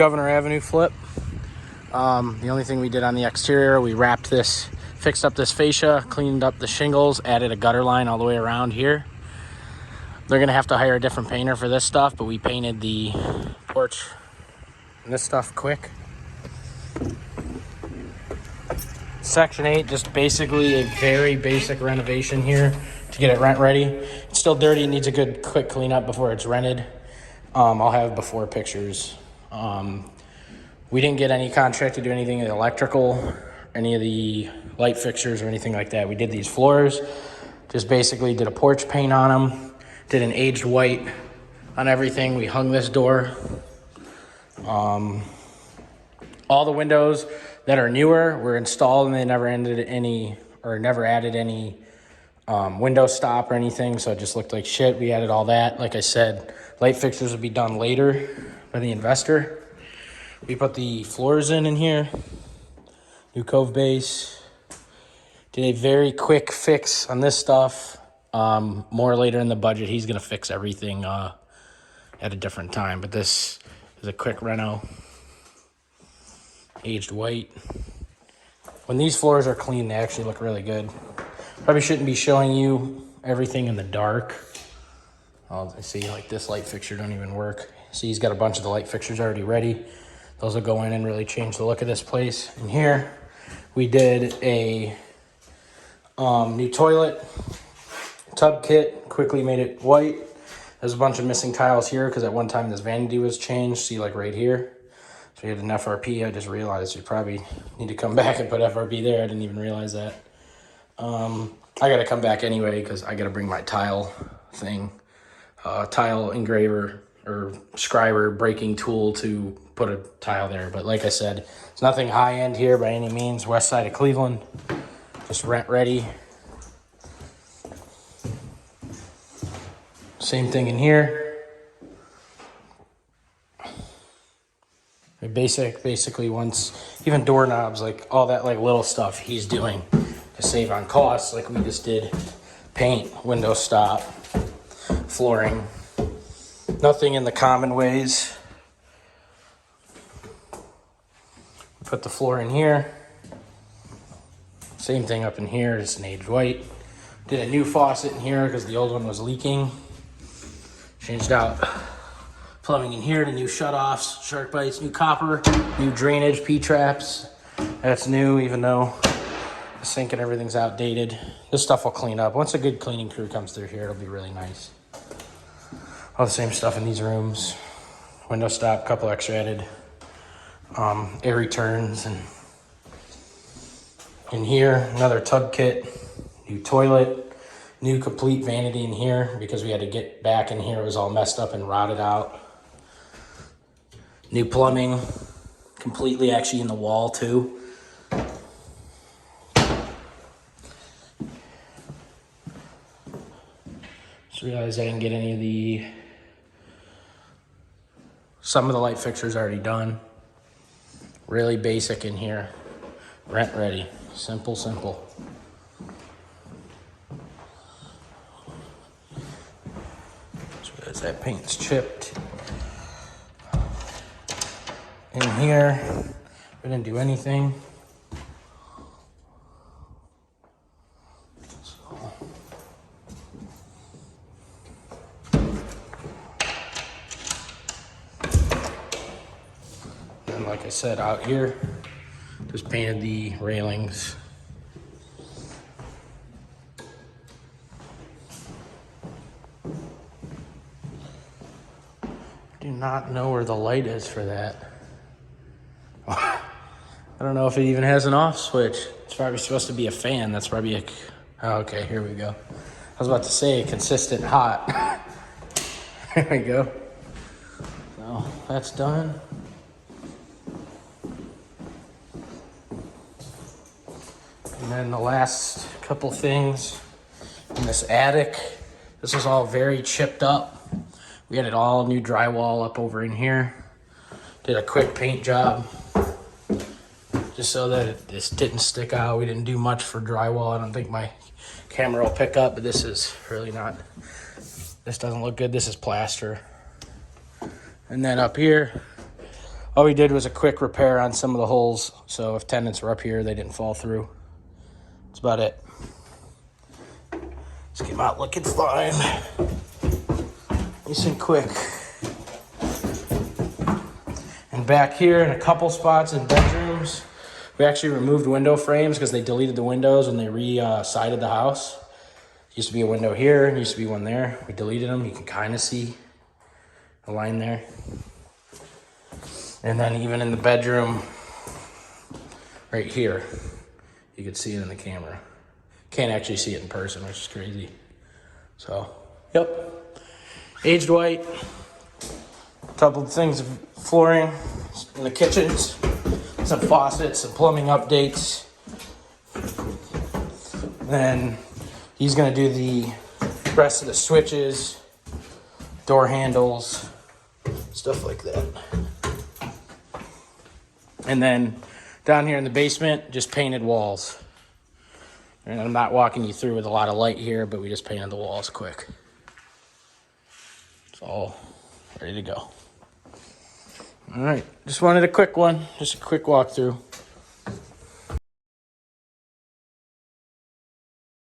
Governor Avenue flip. The only thing we did on the exterior, we wrapped this, fixed up this fascia, cleaned up the shingles, added a gutter line all the way around here. They're gonna have to hire a different painter for this stuff, but we painted the porch and this stuff quick. Section 8, just basically a very basic renovation here to get it rent ready. It's still dirty, it needs a good quick cleanup before it's rented. I'll have before pictures. We didn't get any contract to do anything in the electrical, any of the light fixtures or anything like that. We did these floors, just basically did a porch paint on them, did an aged white on everything. We hung this door. All the windows that are newer were installed and they never added any window stop or anything, so it just looked like shit. We added all that. Like I said, light fixtures would be done later by the investor. We put the floors in here, new cove base. Did a very quick fix on this stuff. More later in the budget. He's gonna fix everything at a different time, but this is a quick reno. Aged white. When these floors are clean, they actually look really good. Probably shouldn't be showing you everything in the dark. I see like this light fixture don't even work. See, he's got a bunch of the light fixtures already ready. Those will go in and really change the look of this place. And here we did a new toilet tub kit, quickly made it white. There's a bunch of missing tiles here because at one time this vanity was changed. See, like right here. So we had an FRP. I just realized we probably need to come back and put FRP there. I didn't even realize that. I got to come back anyway because I got to bring my tile thing, tile engraver or scriber breaking tool to put a tile there. But like I said, it's nothing high end here by any means. West side of Cleveland, just rent ready. Same thing in here. Basically once, even doorknobs, like all that like little stuff he's doing to save on costs. Like we just did paint, window stop, flooring, nothing in the common ways. Put the floor in here. Same thing up in here, it's an aged white. Did a new faucet in here because the old one was leaking. Changed out plumbing in here to new shutoffs, shark bites, new copper, new drainage, P-traps. That's new, even though the sink and everything's outdated. This stuff will clean up. Once a good cleaning crew comes through here, it'll be really nice. All the same stuff in these rooms. Window stop, couple extra added. Air returns, and in here, another tub kit, new toilet, new complete vanity in here because we had to get back in here. It was all messed up and rotted out. New plumbing, completely actually in the wall too. Just realized I didn't get any of some of the light fixtures already done. Really basic in here. Rent ready. Simple, simple. Just realized that paint's chipped. In here, we didn't do anything. And like I said, out here, just painted the railings. Do not know where the light is for that. I don't know if it even has an off switch. It's probably supposed to be a fan. That's probably a... Oh, okay, here we go. I was about to say consistent hot. There we go. So that's done. And then the last couple things in this attic. This is all very chipped up. We had it all new drywall up over in here. Did a quick paint job just so that this didn't stick out. We didn't do much for drywall. I don't think my camera will pick up, but this is really not, this doesn't look good. This is plaster. And then up here, All we did was a quick repair on some of the holes. So if tenants were up here, they didn't fall through. That's about it. Just came out looking fine. Nice and quick. And back here in a couple spots in bedrooms, we actually removed window frames because they deleted the windows and they re-sided the house. Used to be a window here and used to be one there. We deleted them. You can kind of see a line there. And then even in the bedroom right here, you can see it in the camera. Can't actually see it in person, which is crazy. So, yep. Aged white. A couple of things of flooring in the kitchens. Some faucets, some plumbing updates. Then he's gonna do the rest of the switches, door handles, stuff like that. And then down here in the basement, just painted walls. And I'm not walking you through with a lot of light here, but we just painted the walls quick. It's all ready to go. All right, just wanted a quick one, just a quick walkthrough.